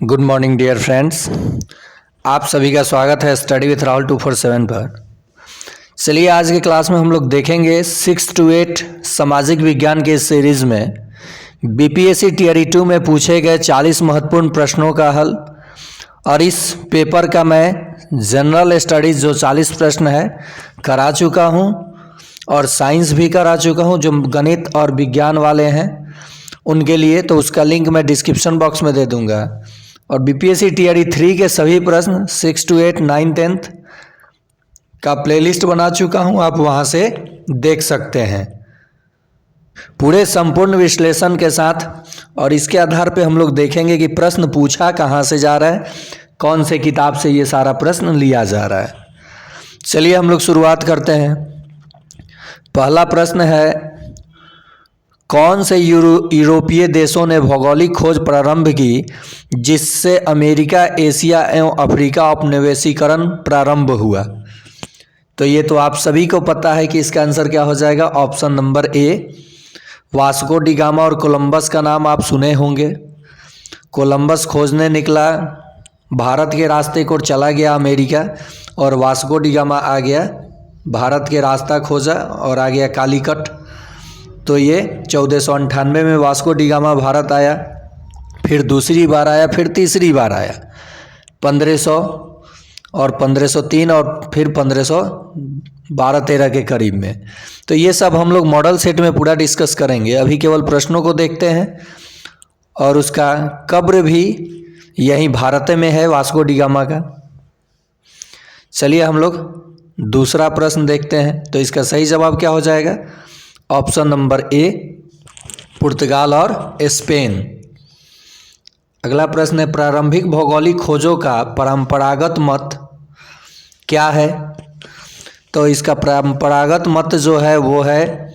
Good morning dear friends. आप सभी का स्वागत है स्टडी विथ राहुल 247 पर। चलिए आज के क्लास में हम लोग देखेंगे 6 to 8 सामाजिक विज्ञान के इस सीरीज़ में बीपीएससी टियर 2 में पूछे गए 40 महत्वपूर्ण प्रश्नों का हल। और इस पेपर का मैं जनरल स्टडीज़ जो 40 प्रश्न है करा चुका हूँ और साइंस भी करा चुका हूँ। जो गणित और विज्ञान वाले हैं उनके लिए तो उसका लिंक मैं डिस्क्रिप्शन बॉक्स में दे दूँगा। और बीपीएससी टियर 3 के सभी प्रश्न 6 to 8 9 10th का प्लेलिस्ट बना चुका हूं, आप वहां से देख सकते हैं पूरे संपूर्ण विश्लेषण के साथ। और इसके आधार पे हम लोग देखेंगे कि प्रश्न पूछा कहां से जा रहा है, कौन से किताब से ये सारा प्रश्न लिया जा रहा है। चलिए हम लोग शुरुआत करते हैं। पहला प्रश्न है, कौन से यूरोपीय देशों ने भौगोलिक खोज प्रारंभ की जिससे अमेरिका, एशिया एवं अफ्रीका उपनिवेशीकरण प्रारंभ हुआ? तो ये तो आप सभी को पता है कि इसका आंसर क्या हो जाएगा। ऑप्शन नंबर ए, वास्को डी गामा और कोलंबस का नाम आप सुने होंगे। कोलंबस खोजने निकला, भारत के रास्ते को चला गया अमेरिका, और वास्को डी गामा आ गया, भारत के रास्ता खोजा और आ गया कालीकट। तो ये 1498 में वास्को डी गामा भारत आया, फिर दूसरी बार आया, फिर तीसरी बार आया 1500 और 1503 और फिर 1512-13 के करीब में। तो ये सब हम लोग मॉडल सेट में पूरा डिस्कस करेंगे। अभी केवल प्रश्नों को देखते हैं। और उसका कब्र भी यहीं भारत में है, वास्को डी गामा का। चलिए हम लोग दूसरा प्रश्न देखते हैं। तो इसका सही जवाब क्या हो जाएगा? ऑप्शन नंबर ए, पुर्तगाल और स्पेन। अगला प्रश्न है, प्रारंभिक भौगोलिक खोजों का परंपरागत मत क्या है? तो इसका परंपरागत मत जो है वो है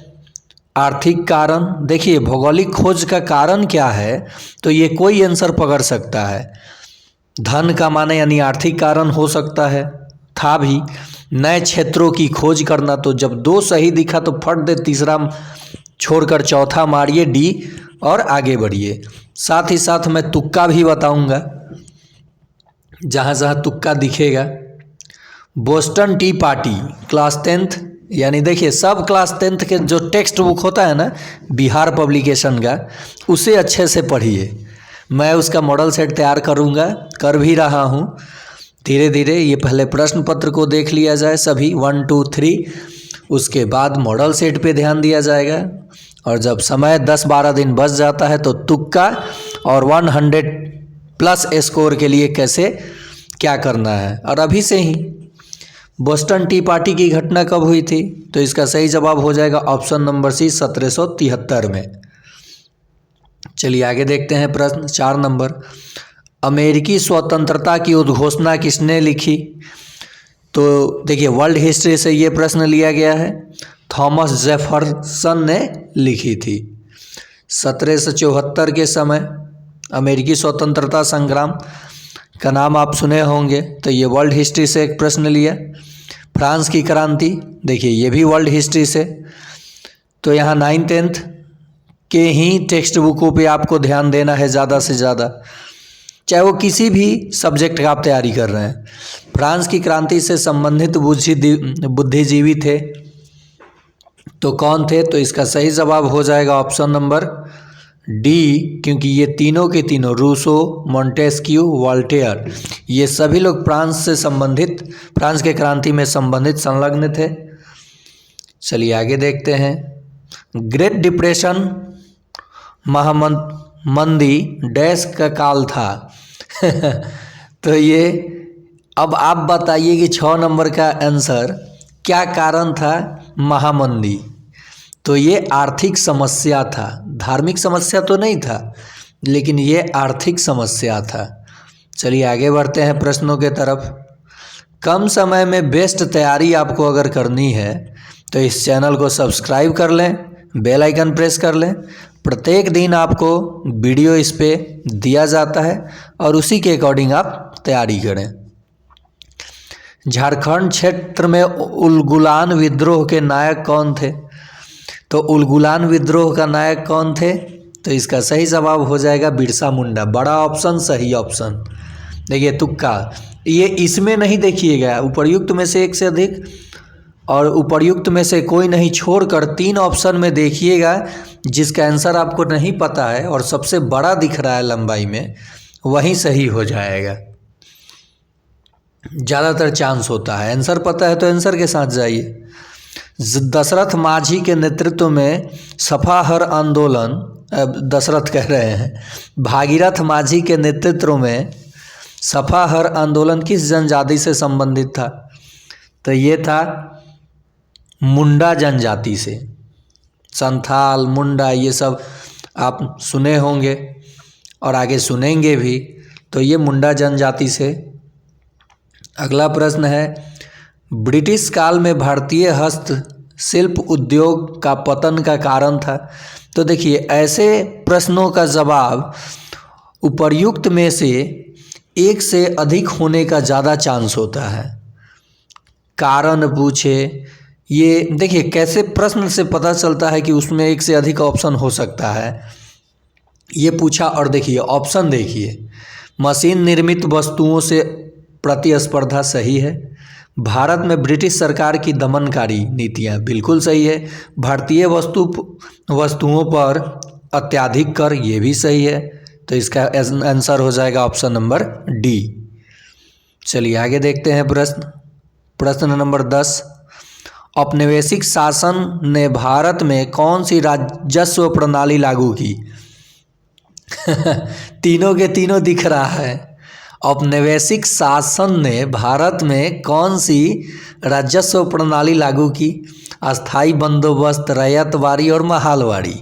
आर्थिक कारण। देखिए भौगोलिक खोज का कारण क्या है, तो ये कोई आंसर पकड़ सकता है। धन कमाने यानी आर्थिक कारण हो सकता है, था भी। नए क्षेत्रों की खोज करना, तो जब दो सही दिखा तो फट दे तीसरा छोड़कर चौथा मारिए डी और आगे बढ़िए। साथ ही साथ मैं तुक्का भी बताऊंगा, जहाँ जहाँ तुक्का दिखेगा। Boston T party class 10th, यानी देखिए सब क्लास 10th के जो टेक्स्ट बुक होता है ना बिहार पब्लिकेशन का, उसे अच्छे से पढ़िए। मैं उसका मॉडल सेट तैयार करूँगा, कर भी रहा हूँ धीरे धीरे। ये पहले प्रश्न पत्र को देख लिया जाए सभी 1 2 3, उसके बाद मॉडल सेट पे ध्यान दिया जाएगा। और जब समय 10-12 दिन बच जाता है तो तुक्का और 100+ स्कोर के लिए कैसे क्या करना है। और अभी से ही बोस्टन टी पार्टी की घटना कब हुई थी? तो इसका सही जवाब हो जाएगा ऑप्शन नंबर सी, 1773 में। चलिए आगे देखते हैं प्रश्न 4 नंबर, अमेरिकी स्वतंत्रता की उद्घोषणा किसने लिखी? तो देखिए वर्ल्ड हिस्ट्री से ये प्रश्न लिया गया है। थॉमस जेफरसन ने लिखी थी। 1774 के समय अमेरिकी स्वतंत्रता संग्राम का नाम आप सुने होंगे। तो ये वर्ल्ड हिस्ट्री से एक प्रश्न लिया। फ्रांस की क्रांति, देखिए ये भी वर्ल्ड हिस्ट्री से। तो यहाँ 9 10th के ही टेक्स्ट बुकों पे आपको ध्यान देना है ज़्यादा से ज़्यादा, चाहे वो किसी भी सब्जेक्ट का आप तैयारी कर रहे हैं। फ्रांस की क्रांति से संबंधित बुद्धिजीवी थे, तो कौन थे? तो इसका सही जवाब हो जाएगा ऑप्शन नंबर डी, क्योंकि ये तीनों के तीनों रूसो, मोंटेस्क्यू, वोल्टेयर, ये सभी लोग फ्रांस से संबंधित, फ्रांस के क्रांति में संबंधित संलग्न थे। चलिए आगे देखते हैं। ग्रेट डिप्रेशन महामंदी डैश का काल था। तो ये अब आप बताइए कि 6 नंबर का आंसर क्या कारण था महामंदी? तो ये आर्थिक समस्या था, धार्मिक समस्या तो नहीं था, लेकिन ये आर्थिक समस्या था। चलिए आगे बढ़ते हैं प्रश्नों के तरफ। कम समय में बेस्ट तैयारी आपको अगर करनी है तो इस चैनल को सब्सक्राइब कर लें, बेल आइकन प्रेस कर लें। प्रत्येक दिन आपको वीडियो इस पे दिया जाता है और उसी के अकॉर्डिंग आप तैयारी करें। झारखंड क्षेत्र में उलगुलान विद्रोह के नायक कौन थे? तो उलगुलान विद्रोह का नायक कौन थे? तो इसका सही जवाब हो जाएगा बिरसा मुंडा। बड़ा ऑप्शन सही ऑप्शन। देखिए तुक्का, ये इसमें नहीं देखिएगा, उपर्युक्त में से एक से अधिक और उपर्युक्त में से कोई नहीं छोड़कर 3 ऑप्शन में देखिएगा जिसका आंसर आपको नहीं पता है और सबसे बड़ा दिख रहा है लंबाई में, वहीं सही हो जाएगा। ज़्यादातर चांस होता है। आंसर पता है तो आंसर के साथ जाइए। दशरथ माझी के नेतृत्व में सफाहर आंदोलन, दशरथ कह रहे हैं, भागीरथ माझी के नेतृत्व में सफाहर आंदोलन किस जनजाति से संबंधित था? तो ये था मुंडा जनजाति से। संथाल, मुंडा, ये सब आप सुने होंगे और आगे सुनेंगे भी। तो ये मुंडा जनजाति से। अगला प्रश्न है, ब्रिटिश काल में भारतीय हस्तशिल्प उद्योग का पतन का कारण था। तो देखिए ऐसे प्रश्नों का जवाब उपर्युक्त में से एक से अधिक होने का ज़्यादा चांस होता है। कारण पूछे, ये देखिए कैसे प्रश्न से पता चलता है कि उसमें एक से अधिक ऑप्शन हो सकता है। ये पूछा और देखिए ऑप्शन देखिए, मशीन निर्मित वस्तुओं से प्रतिस्पर्धा सही है। भारत में ब्रिटिश सरकार की दमनकारी नीतियाँ, बिल्कुल सही है। भारतीय वस्तुओं पर अत्याधिक कर, ये भी सही है। तो इसका आंसर हो जाएगा ऑप्शन नंबर डी। चलिए आगे देखते हैं प्रश्न नंबर 10। औपनिवेशिक शासन ने भारत में कौन सी राजस्व प्रणाली लागू की? तीनों के तीनों दिख रहा है। औपनिवेशिक शासन ने भारत में कौन सी राजस्व प्रणाली लागू की? अस्थाई बंदोबस्त, रैयतवारी और महालवाड़ी।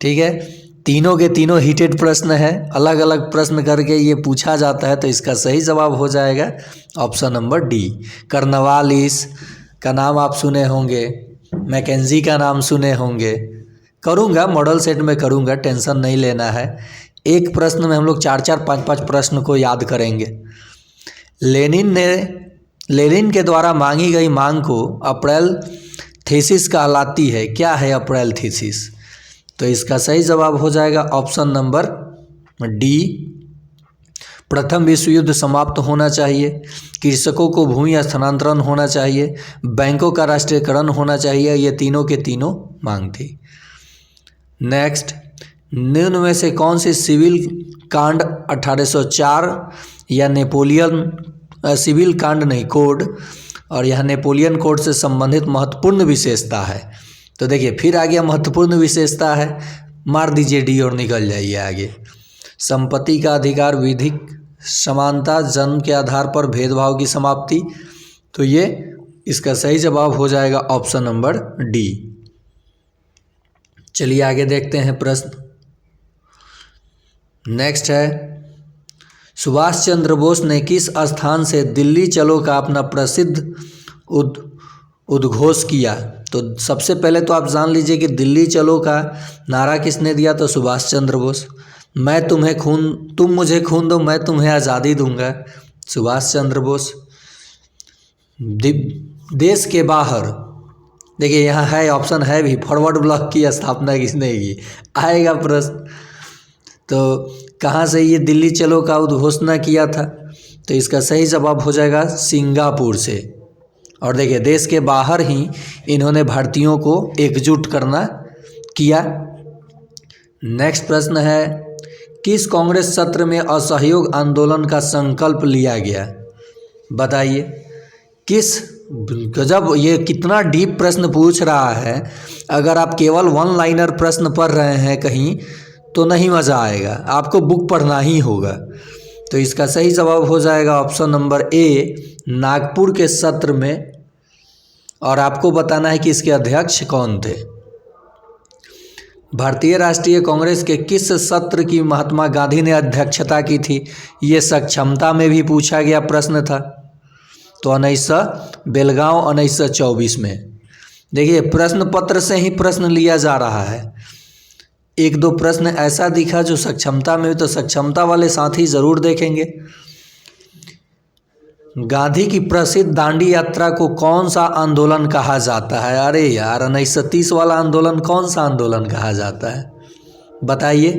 ठीक है, तीनों के तीनों हीटेड प्रश्न है। अलग अलग प्रश्न करके ये पूछा जाता है। तो इसका सही जवाब हो जाएगा ऑप्शन नंबर डी। कर्नवालिस का नाम आप सुने होंगे, मैकेंजी का नाम सुने होंगे। करूँगा, मॉडल सेट में करूँगा, टेंशन नहीं लेना है। एक प्रश्न में हम लोग 4-4, 5-5 प्रश्न को याद करेंगे। लेनिन के द्वारा मांगी गई मांग को अप्रैल थीसिस कहलाती है। क्या है अप्रैल थीसिस? तो इसका सही जवाब हो जाएगा ऑप्शन नंबर डी। प्रथम विश्व युद्ध समाप्त होना चाहिए, कृषकों को भूमि स्थानांतरण होना चाहिए, बैंकों का राष्ट्रीयकरण होना चाहिए। ये तीनों के तीनों मांग थी। नेक्स्ट, निम्न में से कौन सी सिविल कांड 1804 या नेपोलियन सिविल कांड नहीं कोड और यह नेपोलियन कोड से संबंधित महत्वपूर्ण विशेषता है? तो देखिए फिर आ गया महत्वपूर्ण विशेषता है, मार दीजिए डी और निकल जाइए आगे। संपत्ति का अधिकार, विधिक समानता, जन्म के आधार पर भेदभाव की समाप्ति। तो ये इसका सही जवाब हो जाएगा ऑप्शन नंबर डी। चलिए आगे देखते हैं प्रश्न। नेक्स्ट है, सुभाष चंद्र बोस ने किस स्थान से दिल्ली चलो का अपना प्रसिद्ध उद्घोष किया? तो सबसे पहले तो आप जान लीजिए कि दिल्ली चलो का नारा किसने दिया? तो सुभाष चंद्र बोस। तुम मुझे खून दो, मैं तुम्हें आज़ादी दूंगा, सुभाष चंद्र बोस। देश के बाहर, देखिए यहाँ है ऑप्शन है भी, फॉरवर्ड ब्लॉक की स्थापना किसने की? आएगा प्रश्न। तो कहाँ से ये दिल्ली चलो का उद्घोषणा किया था? तो इसका सही जवाब हो जाएगा सिंगापुर से। और देखिए देश के बाहर ही इन्होंने भारतीयों को एकजुट करना किया। नेक्स्ट प्रश्न है, किस कांग्रेस सत्र में असहयोग आंदोलन का संकल्प लिया गया? बताइए किस। गजब, ये कितना डीप प्रश्न पूछ रहा है। अगर आप केवल 1 लाइनर प्रश्न पढ़ रहे हैं कहीं तो नहीं मज़ा आएगा, आपको बुक पढ़ना ही होगा। तो इसका सही जवाब हो जाएगा ऑप्शन नंबर ए, नागपुर के सत्र में। और आपको बताना है कि इसके अध्यक्ष कौन थे। भारतीय राष्ट्रीय कांग्रेस के किस सत्र की महात्मा गांधी ने अध्यक्षता की थी? ये सक्षमता में भी पूछा गया प्रश्न था। तो 1900 बेलगांव 1924 में। देखिए प्रश्न पत्र से ही प्रश्न लिया जा रहा है। 1-2 प्रश्न ऐसा दिखा जो सक्षमता में, तो सक्षमता वाले साथी ज़रूर देखेंगे। गांधी की प्रसिद्ध दांडी यात्रा को कौन सा आंदोलन कहा जाता है? अरे यार 1930 वाला आंदोलन कौन सा आंदोलन कहा जाता है? बताइए।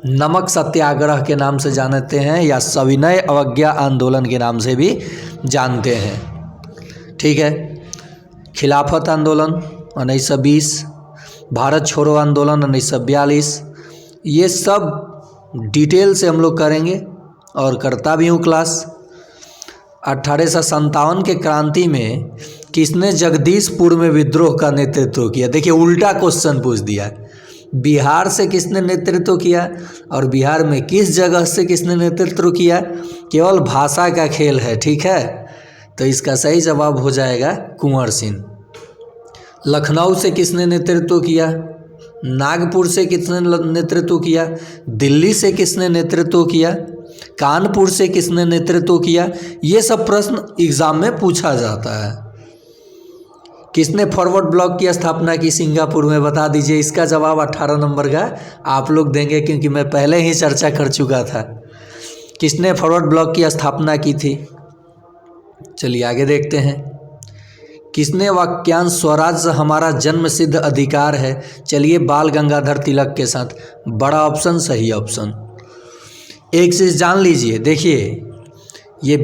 नमक सत्याग्रह के नाम से जानते हैं या सविनय अवज्ञा आंदोलन के नाम से भी जानते हैं। ठीक है। खिलाफत आंदोलन 1920, भारत छोड़ो आंदोलन 1942, ये सब डिटेल से हम लोग करेंगे और करता भी हूँ क्लास। 1857 के क्रांति में किसने जगदीशपुर में विद्रोह का नेतृत्व किया? देखिए उल्टा क्वेश्चन पूछ दिया। बिहार से किसने नेतृत्व किया और बिहार में किस जगह से किसने नेतृत्व किया? केवल भाषा का खेल है। ठीक है, तो इसका सही जवाब हो जाएगा कुंवर सिंह। लखनऊ से किसने नेतृत्व किया? नागपुर से किसने नेतृत्व किया? दिल्ली से किसने नेतृत्व किया? कानपुर से किसने नेतृत्व किया? ये सब प्रश्न एग्जाम में पूछा जाता है। किसने फॉरवर्ड ब्लॉक की स्थापना की सिंगापुर में? बता दीजिए। इसका जवाब 18 नंबर का आप लोग देंगे क्योंकि मैं पहले ही चर्चा कर चुका था। किसने फॉरवर्ड ब्लॉक की स्थापना की थी? चलिए आगे देखते हैं। किसने वाक्यांश स्वराज्य हमारा जन्मसिद्ध अधिकार है? चलिए बाल गंगाधर तिलक के साथ। बड़ा ऑप्शन सही ऑप्शन। एक चीज़ जान लीजिए, देखिए ये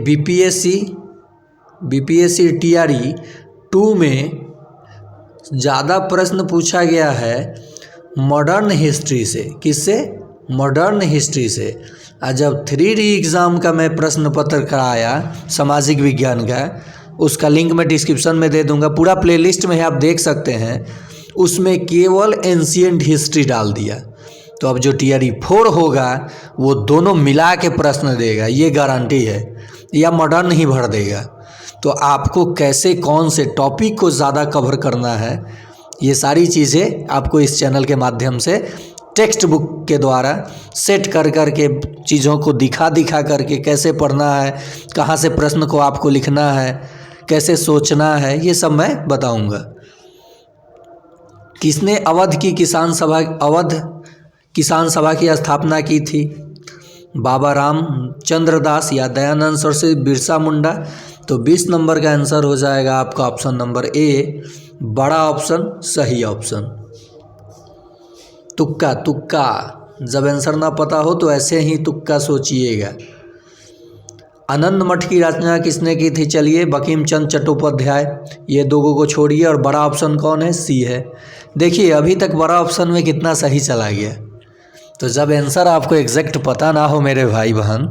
बीपीएससी टीआरई 2 में ज़्यादा प्रश्न पूछा गया है मॉडर्न हिस्ट्री से। किससे? मॉडर्न हिस्ट्री से। और जब 3D एग्ज़ाम का मैं प्रश्न पत्र कराया सामाजिक विज्ञान का, उसका लिंक मैं डिस्क्रिप्शन में दे दूंगा, पूरा प्लेलिस्ट में आप देख सकते हैं। उसमें केवल एंशिएंट हिस्ट्री डाल दिया। तो अब जो टीआरई 4 होगा वो दोनों मिला के प्रश्न देगा, ये गारंटी है, या मॉडर्न ही भर देगा। तो आपको कैसे कौन से टॉपिक को ज़्यादा कवर करना है, ये सारी चीज़ें आपको इस चैनल के माध्यम से टेक्स्ट बुक के द्वारा सेट कर के चीज़ों को दिखा करके कैसे पढ़ना है, कहाँ से प्रश्न को आपको लिखना है, कैसे सोचना है, ये सब मैं बताऊंगा। किसने अवध किसान सभा की स्थापना की थी? बाबा रामचंद्र दास या दयानंद सरस्वती, बिरसा मुंडा? तो 20 नंबर का आंसर हो जाएगा आपका ऑप्शन नंबर ए, बड़ा ऑप्शन सही ऑप्शन। तुक्का, जब आंसर ना पता हो तो ऐसे ही तुक्का सोचिएगा। आनंद मठ की रचना किसने की थी? चलिए बंकिम चंद्र चट्टोपाध्याय। ये दोगों को छोड़िए और बड़ा ऑप्शन कौन है? सी है। देखिए अभी तक बड़ा ऑप्शन में कितना सही चला गया। तो जब आंसर आपको एग्जैक्ट पता ना हो मेरे भाई बहन,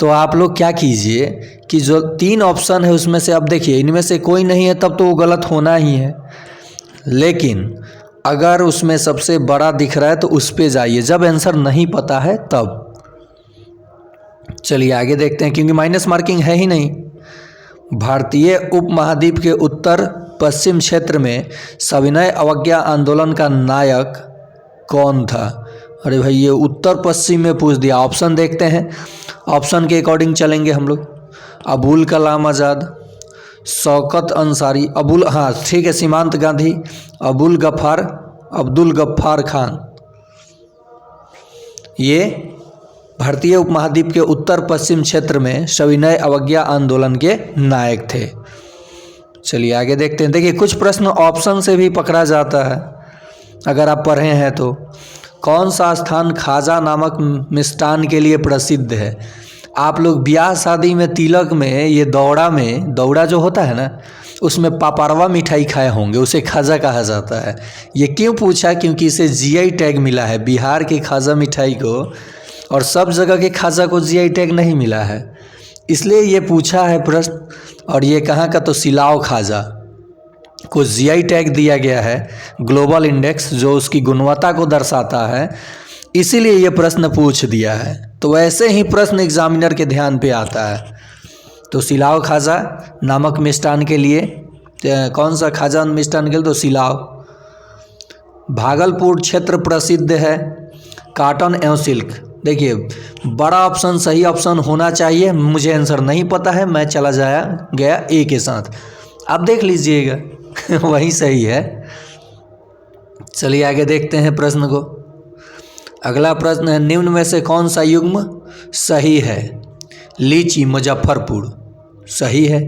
तो आप लोग क्या कीजिए कि जो 3 ऑप्शन है उसमें से, अब देखिए इनमें से कोई नहीं है तब तो वो गलत होना ही है, लेकिन अगर उसमें सबसे बड़ा दिख रहा है तो उस पे जाइए जब आंसर नहीं पता है तब। चलिए आगे देखते हैं क्योंकि माइनस मार्किंग है ही नहीं। भारतीय उपमहाद्वीप के उत्तर पश्चिम क्षेत्र में सविनय अवज्ञा आंदोलन का नायक कौन था? अरे भाई ये उत्तर पश्चिम में पूछ दिया। ऑप्शन देखते हैं, ऑप्शन के अकॉर्डिंग चलेंगे हम लोग। अबुल कलाम आज़ाद, शौकत अंसारी, ठीक है, सीमांत गांधी, अब्दुल गफ्फार खान। ये भारतीय उपमहाद्वीप के उत्तर पश्चिम क्षेत्र में सविनय अवज्ञा आंदोलन के नायक थे। चलिए आगे देखते हैं। देखिए कुछ प्रश्न ऑप्शन से भी पकड़ा जाता है अगर आप पढ़े हैं तो। कौन सा स्थान खाजा नामक मिष्ठान के लिए प्रसिद्ध है? आप लोग ब्याह शादी में तिलक में ये दौड़ा जो होता है ना, उसमें पापड़वा मिठाई खाए होंगे, उसे खाजा कहा जाता है। ये क्यों पूछा? क्योंकि इसे जीआई टैग मिला है बिहार की खाजा मिठाई को, और सब जगह के खाजा को जीआई टैग नहीं मिला है, इसलिए ये पूछा है प्रश्न। और ये कहाँ का? तो सिलाव खाजा को जीआई टैग दिया गया है, ग्लोबल इंडेक्स, जो उसकी गुणवत्ता को दर्शाता है, इसीलिए ये प्रश्न पूछ दिया है। तो वैसे ही प्रश्न एग्जामिनर के ध्यान पे आता है। तो सिलाव खाजा नामक मिष्ठान के लिए, कौन सा खाजा मिष्ठान के लिए? तो सिलाव। भागलपुर क्षेत्र प्रसिद्ध है काटन एवं सिल्क। देखिए बड़ा ऑप्शन सही ऑप्शन होना चाहिए, मुझे आंसर नहीं पता है, मैं चला गया ए के साथ। आप देख लीजिएगा वही सही है। चलिए आगे देखते हैं प्रश्न को। अगला प्रश्न है, निम्न में से कौन सा युग्म सही है? लीची मुजफ्फरपुर, सही है।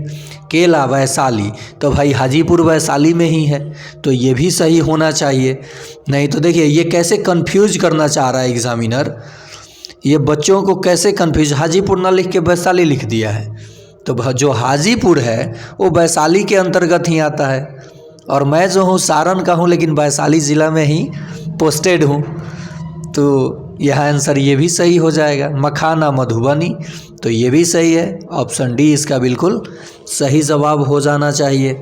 केला वैशाली, तो भाई हाजीपुर वैशाली में ही है, तो ये भी सही होना चाहिए। नहीं तो देखिए ये कैसे कंफ्यूज करना चाह रहा है एग्जामिनर, ये बच्चों को कैसे कंफ्यूज, हाजीपुर ना लिख के वैशाली लिख दिया है। तो जो हाजीपुर है वो वैशाली के अंतर्गत ही आता है, और मैं जो हूँ सारण का हूँ लेकिन वैशाली ज़िला में ही पोस्टेड हूँ, तो यह आंसर ये भी सही हो जाएगा। मखाना मधुबनी, तो ये भी सही है, ऑप्शन डी इसका बिल्कुल सही जवाब हो जाना चाहिए।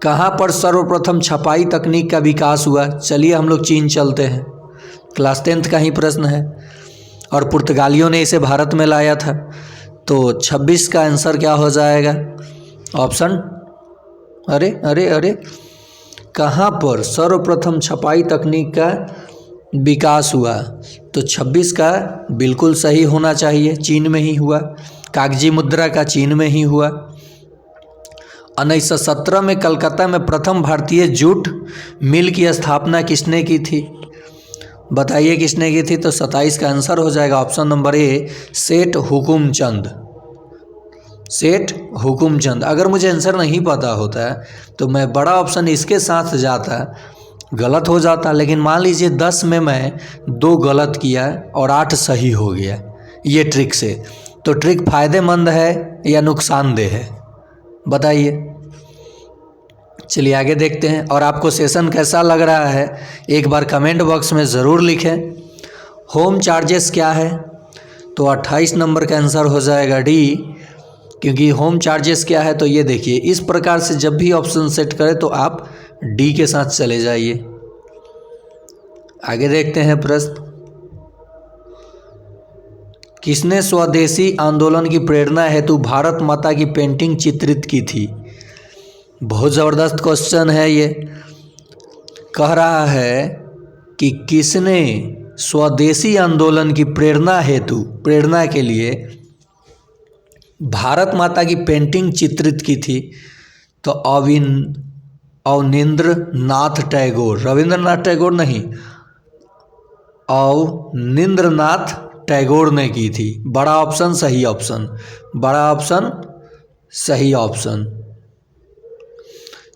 कहाँ पर सर्वप्रथम छपाई तकनीक का विकास हुआ? चलिए हम लोग चीन चलते हैं, क्लास 10th का ही प्रश्न है, और पुर्तगालियों ने इसे भारत में लाया था। तो 26 का आंसर क्या हो जाएगा? ऑप्शन, अरे अरे अरे, कहाँ पर सर्वप्रथम छपाई तकनीक का विकास हुआ? तो 26 का बिल्कुल सही होना चाहिए, चीन में ही हुआ। कागजी मुद्रा का चीन में ही हुआ। 1917 में कलकत्ता में प्रथम भारतीय जूट मिल की स्थापना किसने की थी? बताइए किसने की थी? तो 27 का आंसर हो जाएगा ऑप्शन नंबर ए, सेठ हुकुमचंद। सेठ हुकुमचंद। अगर मुझे आंसर नहीं पता होता तो मैं बड़ा ऑप्शन इसके साथ जाता, गलत हो जाता, लेकिन मान लीजिए 10 में मैं 2 गलत किया और 8 सही हो गया ये ट्रिक से, तो ट्रिक फ़ायदेमंद है या नुकसानदेह है? बताइए। चलिए आगे देखते हैं, और आपको सेशन कैसा लग रहा है एक बार कमेंट बॉक्स में ज़रूर लिखें। होम चार्जेस क्या है? तो 28 नंबर का आंसर हो जाएगा डी, क्योंकि होम चार्जेस क्या है? तो ये देखिए, इस प्रकार से जब भी ऑप्शन सेट करें तो आप डी के साथ चले जाइए। आगे देखते हैं प्रश्न, किसने स्वदेशी आंदोलन की प्रेरणा हेतु भारत माता की पेंटिंग चित्रित की थी? बहुत ज़बरदस्त क्वेश्चन है ये। कह रहा है कि किसने स्वदेशी आंदोलन की प्रेरणा हेतु, प्रेरणा के लिए भारत माता की पेंटिंग चित्रित की थी? तो अवनींद्र नाथ टैगोर, रविंद्रनाथ टैगोर नहीं, अवनींद्र नाथ टैगोर ने की थी। बड़ा ऑप्शन सही ऑप्शन, बड़ा ऑप्शन सही ऑप्शन।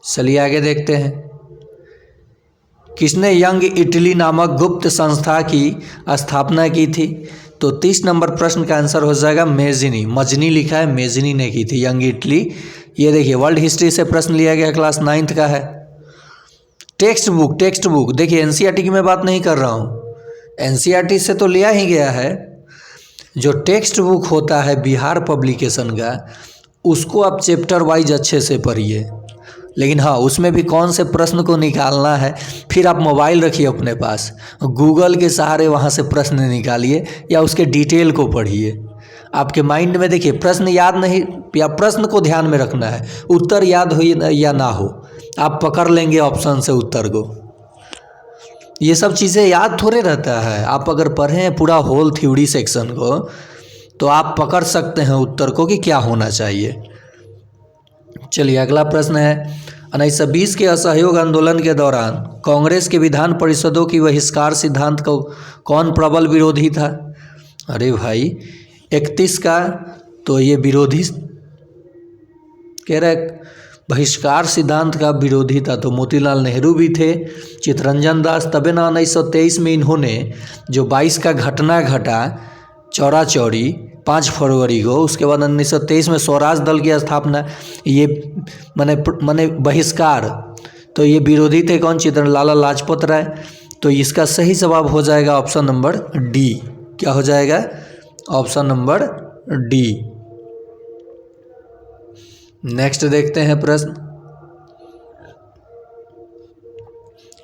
चलिए आगे देखते हैं, किसने यंग इटली नामक गुप्त संस्था की स्थापना की थी? तो 30 नंबर प्रश्न का आंसर हो जाएगा मेजिनी। मजनी लिखा है, मेजिनी ने की थी यंग इटली। ये देखिए वर्ल्ड हिस्ट्री से प्रश्न लिया गया, क्लास 9th का है। टेक्स्ट बुक देखिए, एनसीईआरटी की मैं बात नहीं कर रहा हूँ, एनसीईआरटी से तो लिया ही गया है। जो टेक्स्ट बुक होता है बिहार पब्लिकेशन का, उसको आप चैप्टर वाइज अच्छे से पढ़िए, लेकिन हाँ उसमें भी कौन से प्रश्न को निकालना है, फिर आप मोबाइल रखिए अपने पास, गूगल के सहारे वहाँ से प्रश्न निकालिए या उसके डिटेल को पढ़िए। आपके माइंड में देखिए प्रश्न याद नहीं, या प्रश्न को ध्यान में रखना है, उत्तर याद हो या ना हो आप पकड़ लेंगे ऑप्शन से उत्तर को। ये सब चीज़ें याद थोड़े रहता है, आप अगर पढ़ें पूरा होल थ्योरी सेक्शन को तो आप पकड़ सकते हैं उत्तर को कि क्या होना चाहिए। चलिए अगला प्रश्न है, 1920 के असहयोग आंदोलन के दौरान कांग्रेस के विधान परिषदों की बहिष्कार सिद्धांत को कौन प्रबल विरोधी था? अरे भाई 31 का, तो ये विरोधी कह रहे बहिष्कार सिद्धांत का विरोधी था, तो मोतीलाल नेहरू भी थे, चित्तरंजन दास। तबे ना 1923 में इन्होंने जो 22 का घटना घटा चौरा चौरी 5 फरवरी को, उसके बाद 1923 में स्वराज दल की स्थापना, ये माने बहिष्कार, तो ये विरोधी थे कौन? लाला लाजपत राय। तो इसका सही जवाब हो जाएगा ऑप्शन नंबर डी। क्या हो जाएगा? Option number D. नेक्स्ट देखते हैं प्रश्न,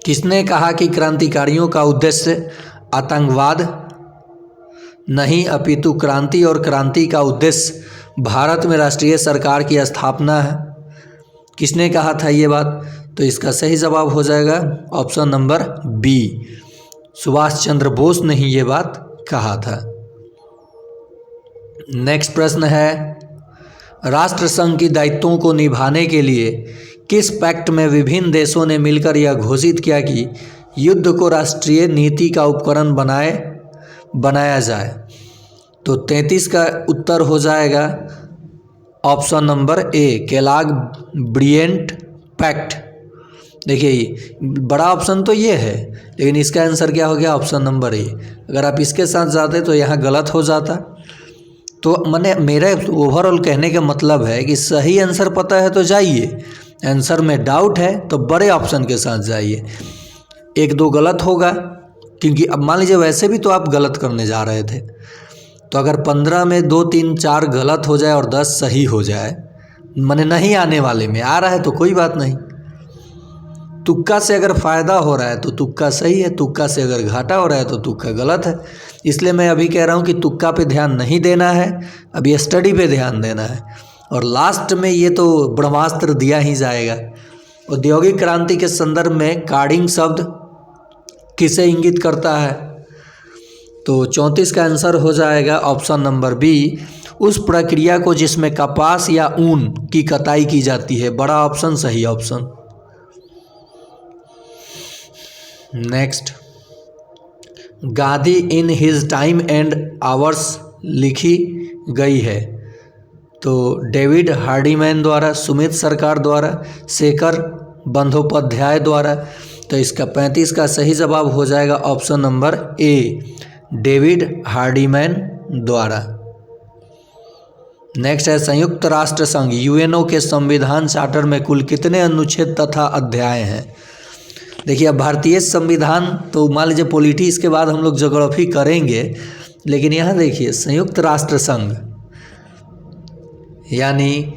किसने कहा कि क्रांतिकारियों का उद्देश्य आतंकवाद नहीं अपितु क्रांति, और क्रांति का उद्देश्य भारत में राष्ट्रीय सरकार की स्थापना है? किसने कहा था ये बात? तो इसका सही जवाब हो जाएगा option number B, Subhash Chandra Bose ने ही ये बात कहा था। नेक्स्ट प्रश्न है, राष्ट्रसंघ की दायित्वों को निभाने के लिए किस पैक्ट में विभिन्न देशों ने मिलकर यह घोषित किया कि युद्ध को राष्ट्रीय नीति का उपकरण बनाया जाए? तो 33 का उत्तर हो जाएगा option number A, Kellogg Briand Pact. देखिए बड़ा ऑप्शन तो ये है, लेकिन इसका आंसर क्या हो गया, ऑप्शन नंबर ए। अगर आप इसके साथ जाते तो यहाँ गलत हो जाता। तो मैंने मेरा ओवरऑल कहने का मतलब है कि सही आंसर पता है तो जाइए, आंसर में डाउट है तो बड़े ऑप्शन के साथ जाइए। 1-2 गलत होगा, क्योंकि अब मान लीजिए वैसे भी तो आप गलत करने जा रहे थे, तो अगर 15 में 2, 3, 4 गलत हो जाए और 10 सही हो जाए, माने नहीं आने वाले में आ रहा है तो कोई बात नहीं। तुक्का से अगर फ़ायदा हो रहा है तो तुक्का सही है, तुक्का से अगर घाटा हो रहा है तो तुक्का गलत है। इसलिए मैं अभी कह रहा हूँ कि तुक्का पे ध्यान नहीं देना है, अभी स्टडी पे ध्यान देना है। और लास्ट में ये तो ब्रह्मास्त्र दिया ही जाएगा। औद्योगिक क्रांति के संदर्भ में कार्डिंग शब्द किसे इंगित करता है? तो 34 का आंसर हो जाएगा ऑप्शन नंबर बी, उस प्रक्रिया को जिसमें कपास या ऊन की कटाई की जाती है। बड़ा ऑप्शन सही option. Next, Gandhi in his time and hours लिखी गई है। तो डेविड हार्डीमैन द्वारा, सुमित सरकार द्वारा, शेखर बंदोपाध्याय द्वारा। तो इसका 35 का सही जवाब हो जाएगा ऑप्शन नंबर ए, डेविड हार्डीमैन द्वारा। नेक्स्ट है, संयुक्त राष्ट्र संघ यूएनओ के संविधान चार्टर में कुल कितने अनुच्छेद तथा अध्याय हैं? देखिए अब भारतीय संविधान तो मान लीजिए पॉलिटी, इसके बाद हम लोग ज्योग्राफी करेंगे, लेकिन यहाँ देखिए संयुक्त राष्ट्र संघ यानी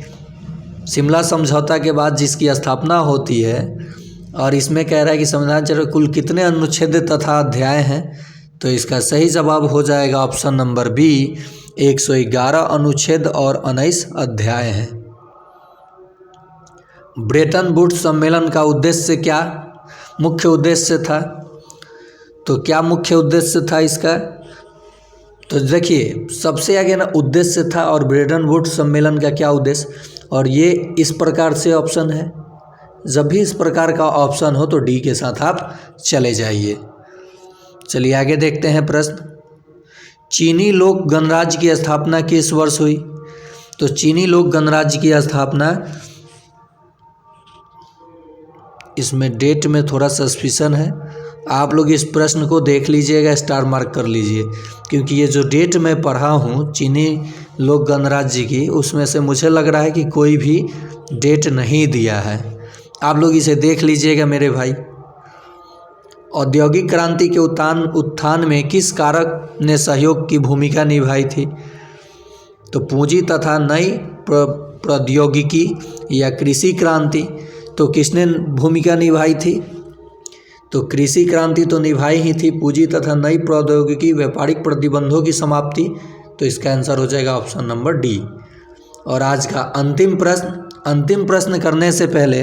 शिमला समझौता के बाद जिसकी स्थापना होती है, और इसमें कह रहा है कि संविधान चार्टर कुल कितने अनुच्छेद तथा अध्याय हैं। तो इसका सही जवाब हो जाएगा ऑप्शन नंबर बी, 111 अनुच्छेद और 19 अध्याय हैं। ब्रेटन वुड्स सम्मेलन का उद्देश्य क्या, मुख्य उद्देश्य था? तो क्या मुख्य उद्देश्य था इसका? तो देखिए सबसे आगे ना उद्देश्य था, और ब्रेटन वुड्स सम्मेलन का क्या उद्देश्य, और ये इस प्रकार से ऑप्शन है। जब भी इस प्रकार का ऑप्शन हो तो डी के साथ आप चले जाइए। चलिए आगे देखते हैं प्रश्न। चीनी लोक गणराज्य की स्थापना किस वर्ष हुई? तो चीनी लोक गणराज्य की स्थापना, इसमें डेट में थोड़ा सस्पिशन है, आप लोग इस प्रश्न को देख लीजिएगा, स्टार मार्क कर लीजिए, क्योंकि ये जो डेट मैं पढ़ा हूँ चीनी लोक गणराज्य की, उसमें से मुझे लग रहा है कि कोई भी डेट नहीं दिया है। आप लोग इसे देख लीजिएगा मेरे भाई। औद्योगिक क्रांति के उत्थान में किस कारक ने सहयोग की भूमिका निभाई थी? तो पूंजी तथा नई प्रौद्योगिकी या कृषि क्रांति, तो किसने भूमिका निभाई थी? तो कृषि क्रांति तो निभाई ही थी। पूंजी तथा नई प्रौद्योगिकी, व्यापारिक प्रतिबंधों की समाप्ति। तो इसका आंसर हो जाएगा ऑप्शन नंबर डी। और आज का अंतिम प्रश्न करने से पहले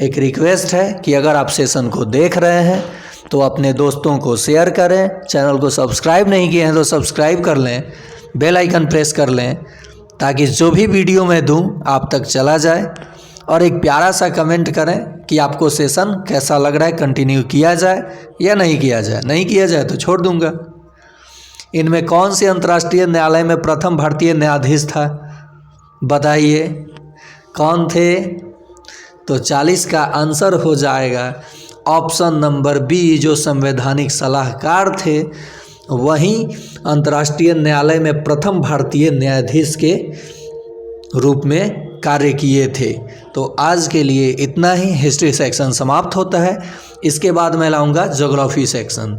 एक रिक्वेस्ट है कि अगर आप सेशन को देख रहे हैं तो अपने दोस्तों को शेयर करें, चैनल को सब्सक्राइब नहीं किए हैं तो सब्सक्राइब कर लें, बेल आइकन प्रेस कर लें, ताकि जो भी वीडियो मैं दूं आप तक चला जाए। और एक प्यारा सा कमेंट करें कि आपको सेशन कैसा लग रहा है, कंटिन्यू किया जाए या नहीं किया जाए। नहीं किया जाए तो छोड़ दूंगा। इनमें कौन से अंतर्राष्ट्रीय न्यायालय में प्रथम भारतीय न्यायाधीश था? बताइए कौन थे? तो 40 का आंसर हो जाएगा ऑप्शन नंबर बी, जो संवैधानिक सलाहकार थे वहीं अंतर्राष्ट्रीय न्यायालय में प्रथम भारतीय न्यायाधीश के रूप में कार्य किए थे। तो आज के लिए इतना ही। हिस्ट्री सेक्शन समाप्त होता है, इसके बाद मैं लाऊंगा ज्योग्राफी सेक्शन।